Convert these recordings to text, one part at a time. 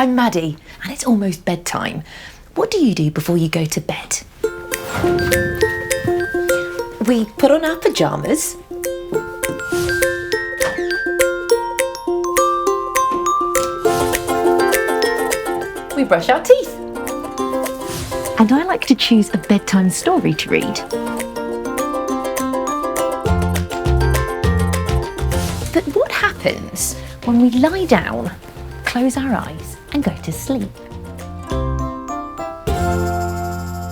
I'm Maddie, and it's almost bedtime. What do you do before you go to bed? We put on our pyjamas. We brush our teeth. And I like to choose a bedtime story to read. But what happens when we lie down, close our eyes and go to sleep?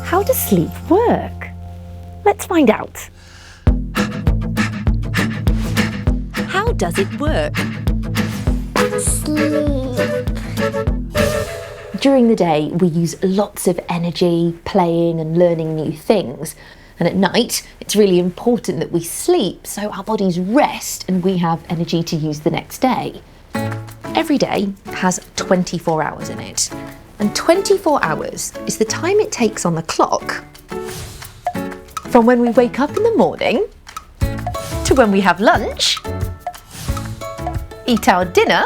How does sleep work? Let's find out. How does it work? Sleep. During the day, we use lots of energy playing and learning new things. And at night, it's really important that we sleep so our bodies rest and we have energy to use the next day. Every day has 24 hours in it. And 24 hours is the time it takes on the clock from when we wake up in the morning to when we have lunch, eat our dinner,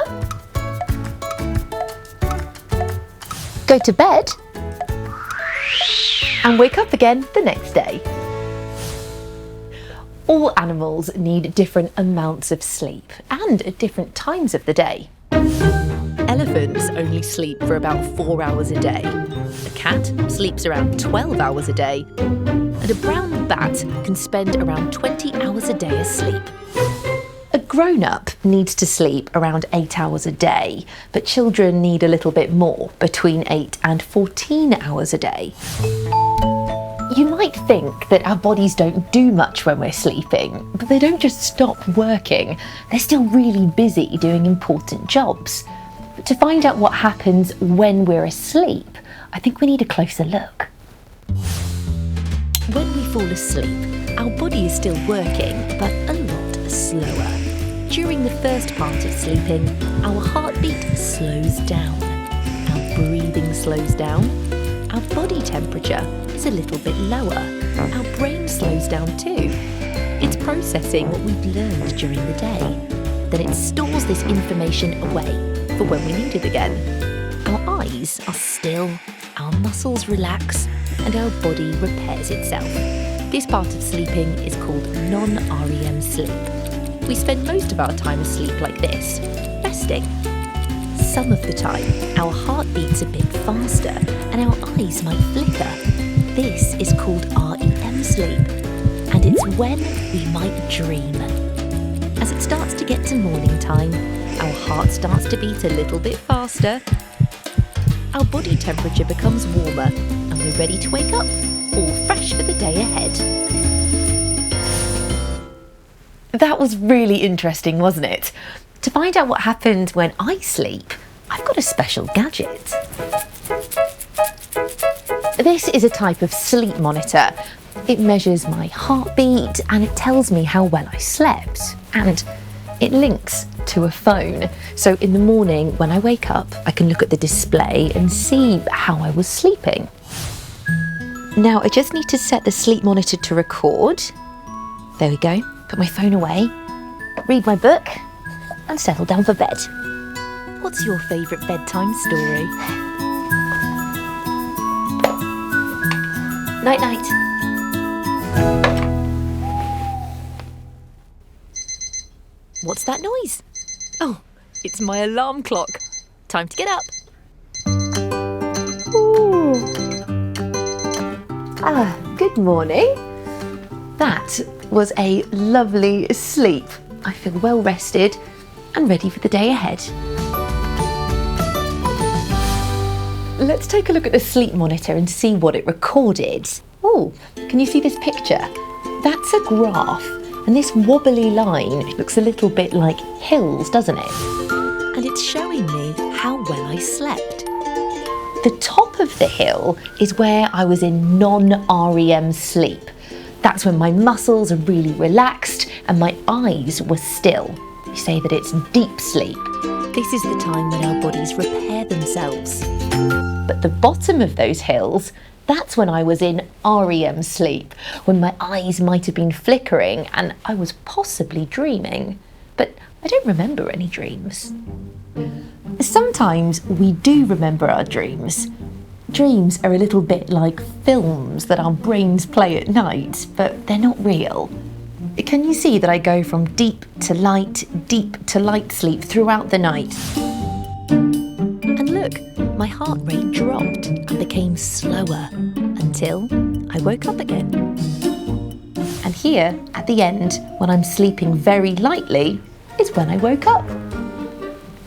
go to bed, and wake up again the next day. All animals need different amounts of sleep and at different times of the day. Elephants only sleep for about 4 hours a day. A cat sleeps around 12 hours a day. And a brown bat can spend around 20 hours a day asleep. A grown-up needs to sleep around 8 hours a day, but children need a little bit more, between 8 and 14 hours a day. You might think that our bodies don't do much when we're sleeping, but they don't just stop working. They're still really busy doing important jobs. But to find out what happens when we're asleep, I think we need a closer look. When we fall asleep, our body is still working, but a lot slower. During the first part of sleeping, our heartbeat slows down, our breathing slows down, our body temperature is a little bit lower, our brain slows down too. It's processing what we've learned during the day. Then it stores this information away for when we need it again. Our eyes are still, our muscles relax, and our body repairs itself. This part of sleeping is called non-REM sleep. We spend most of our time asleep like this, resting. Some of the time, our heart beats a bit faster and our eyes might flicker. This is called REM sleep, and it's when we might dream. As it starts to get to morning time, our heart starts to beat a little bit faster. Our body temperature becomes warmer and we're ready to wake up, all fresh for the day ahead. That was really interesting, wasn't it? To find out what happens when I sleep, I've got a special gadget. This is a type of sleep monitor. It measures my heartbeat and it tells me how well I slept. And it links to a phone. So in the morning when I wake up, I can look at the display and see how I was sleeping. Now I just need to set the sleep monitor to record. There we go. Put my phone away, read my book, and settle down for bed. What's your favourite bedtime story? Night night. What's that noise? Oh, it's my alarm clock. Time to get up. Ooh. Good morning. That was a lovely sleep. I feel well rested and ready for the day ahead. Let's take a look at the sleep monitor and see what it recorded. Oh, can you see this picture? That's a graph, and this wobbly line looks a little bit like hills, doesn't it? And it's showing me how well I slept. The top of the hill is where I was in non-REM sleep. That's when my muscles are really relaxed and my eyes were still. We say that it's deep sleep. This is the time when our bodies repair themselves. But the bottom of those hills, that's when I was in REM sleep, when my eyes might have been flickering and I was possibly dreaming. But I don't remember any dreams. Sometimes we do remember our dreams. Dreams are a little bit like films that our brains play at night, but they're not real. Can you see that I go from deep to light sleep throughout the night? And look, my heart rate dropped and became slower until I woke up again. And here, at the end, when I'm sleeping very lightly, is when I woke up.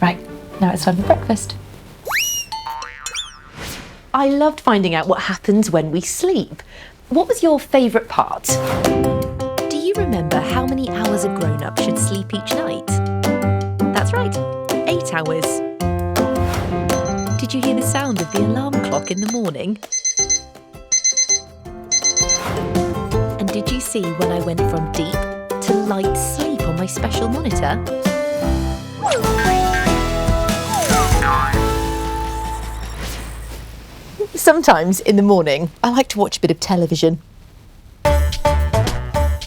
Right, now it's time for breakfast. I loved finding out what happens when we sleep. What was your favourite part? Do you remember how many hours a grown-up should sleep each night? That's right, 8 hours. Did you hear the sound of the alarm clock in the morning? And did you see when I went from deep to light sleep on my special monitor? Sometimes in the morning, I like to watch a bit of television.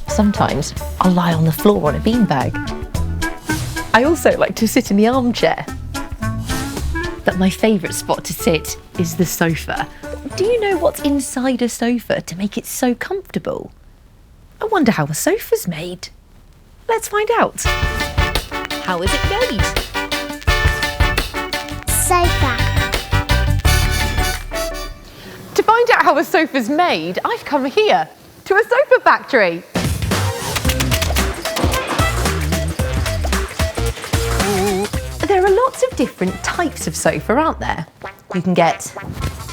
Sometimes I'll lie on the floor on a beanbag. I also like to sit in the armchair. But my favourite spot to sit is the sofa. Do you know what's inside a sofa to make it so comfortable? I wonder how a sofa's made. Let's find out. How is it made? Sofa. To find out how a sofa's made, I've come here to a sofa factory. There are lots of different types of sofa, aren't there? You can get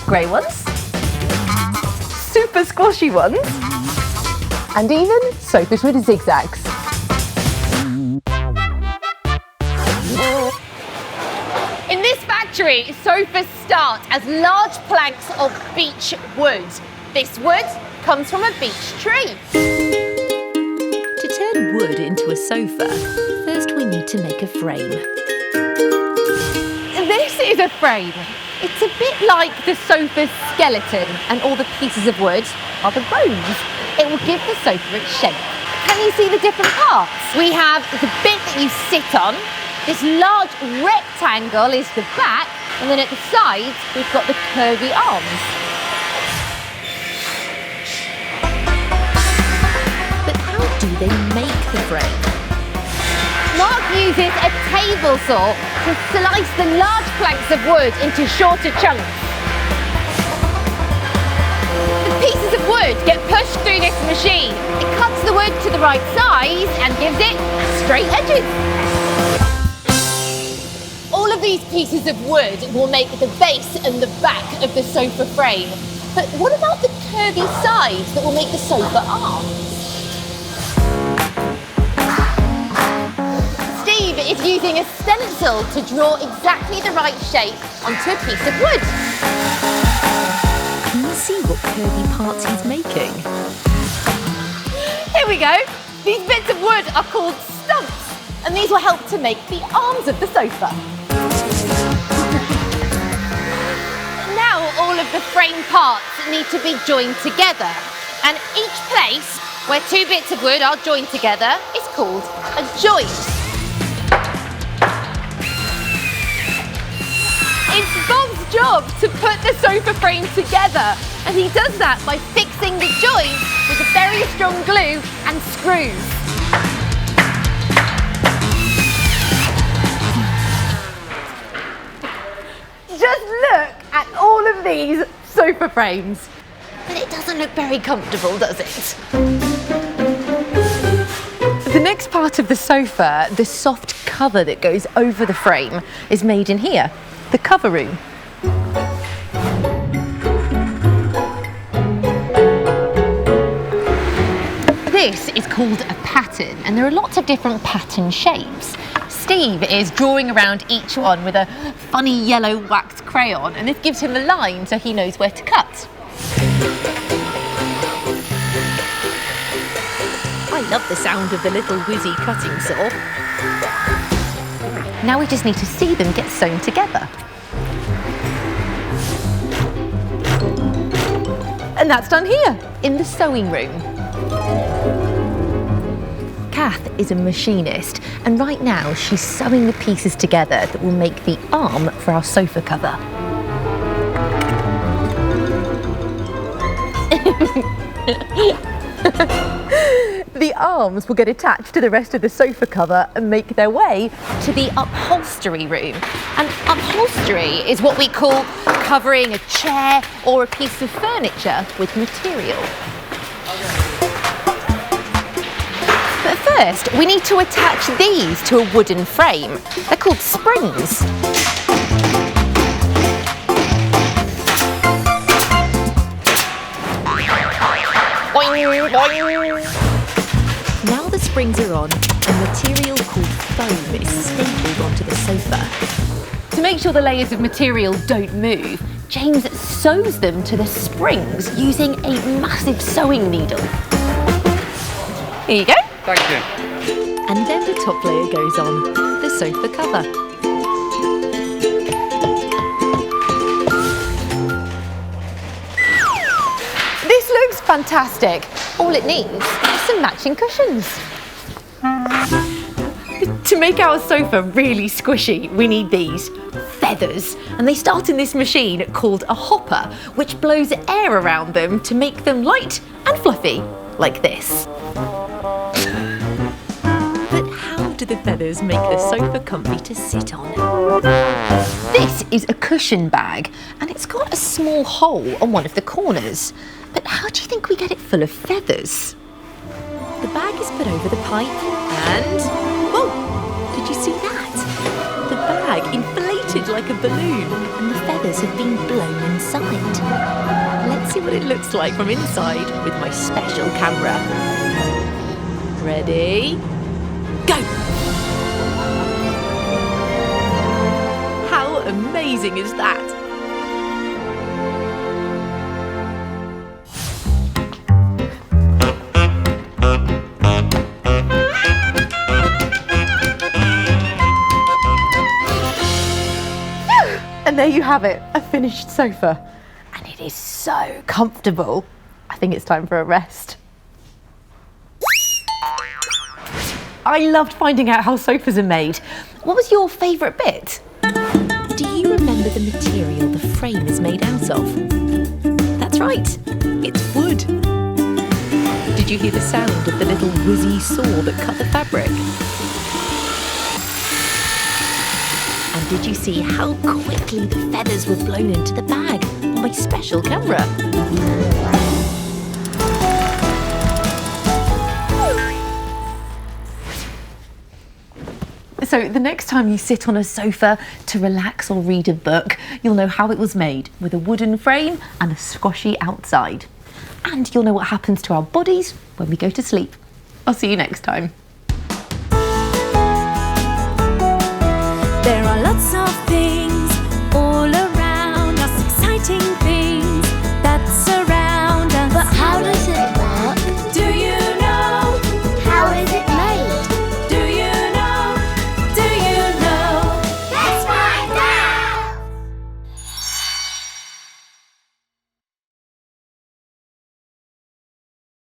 grey ones, super squashy ones, and even sofas with zigzags. In this factory, sofas start as large planks of beech wood. This wood comes from a beech tree. To turn wood into a sofa, first we need to make a frame. This is a frame. It's a bit like the sofa's skeleton, and all the pieces of wood are the bones. It will give the sofa its shape. Can you see the different parts? We have the bit that you sit on. This large rectangle is the back, and then at the sides we've got the curvy arms. But how do they make the frame? Mark uses a table saw to slice the large planks of wood into shorter chunks. The pieces of wood get pushed through this machine. It cuts the wood to the right size and gives it straight edges. All of these pieces of wood will make the base and the back of the sofa frame. But what about the curvy sides that will make the sofa arms? Steve is using a stencil to draw exactly the right shape onto a piece of wood. Can you see what curvy parts he's making? Here we go. These bits of wood are called stumps, and these will help to make the arms of the sofa. Now all of the frame parts need to be joined together, and each place where two bits of wood are joined together is called a joint. It's Bob's job to put the sofa frame together, and he does that by fixing the joint with a very strong glue and screws. Just look at all of these sofa frames. But it doesn't look very comfortable, does it? The next part of the sofa, the soft cover that goes over the frame, is made in here, the cover room. This is called a pattern, and there are lots of different pattern shapes. Steve is drawing around each one with a funny yellow waxed crayon, and this gives him a line so he knows where to cut. I love the sound of the little whizzy cutting saw. Now we just need to see them get sewn together. And that's done here, in the sewing room. Kath is a machinist, And right now, she's sewing the pieces together that will make the arm for our sofa cover. The arms will get attached to the rest of the sofa cover and make their way to the upholstery room. And upholstery is what we call covering a chair or a piece of furniture with material. But first, we need to attach these to a wooden frame. They're called springs. Boing, boing. Now the springs are on, a material called foam is stapled onto the sofa. To make sure the layers of material don't move, James sews them to the springs using a massive sewing needle. Here you go. Thank you. And then the top layer goes on, the sofa cover. This looks fantastic. All it needs is some matching cushions. To make our sofa really squishy, we need these feathers. And they start in this machine called a hopper, which blows air around them to make them light and fluffy, like this. But how do the feathers make the sofa comfy to sit on? This is a cushion bag, and it's got a small hole on one of the corners. But how do you think we get it full of feathers? The bag is put over the pipe and... whoa! Did you see that? The bag inflated like a balloon and the feathers have been blown inside. Let's see what it looks like from inside with my special camera. Ready? Go! How amazing is that? And there you have it, a finished sofa. And it is so comfortable. I think it's time for a rest. I loved finding out how sofas are made. What was your favourite bit? Do you remember the material the frame is made out of? That's right, it's wood. Did you hear the sound of the little whizzy saw that cut the fabric? And did you see how quickly the feathers were blown into the bag on my special camera? So the next time you sit on a sofa to relax or read a book, you'll know how it was made, with a wooden frame and a squashy outside. And you'll know what happens to our bodies when we go to sleep. I'll see you next time.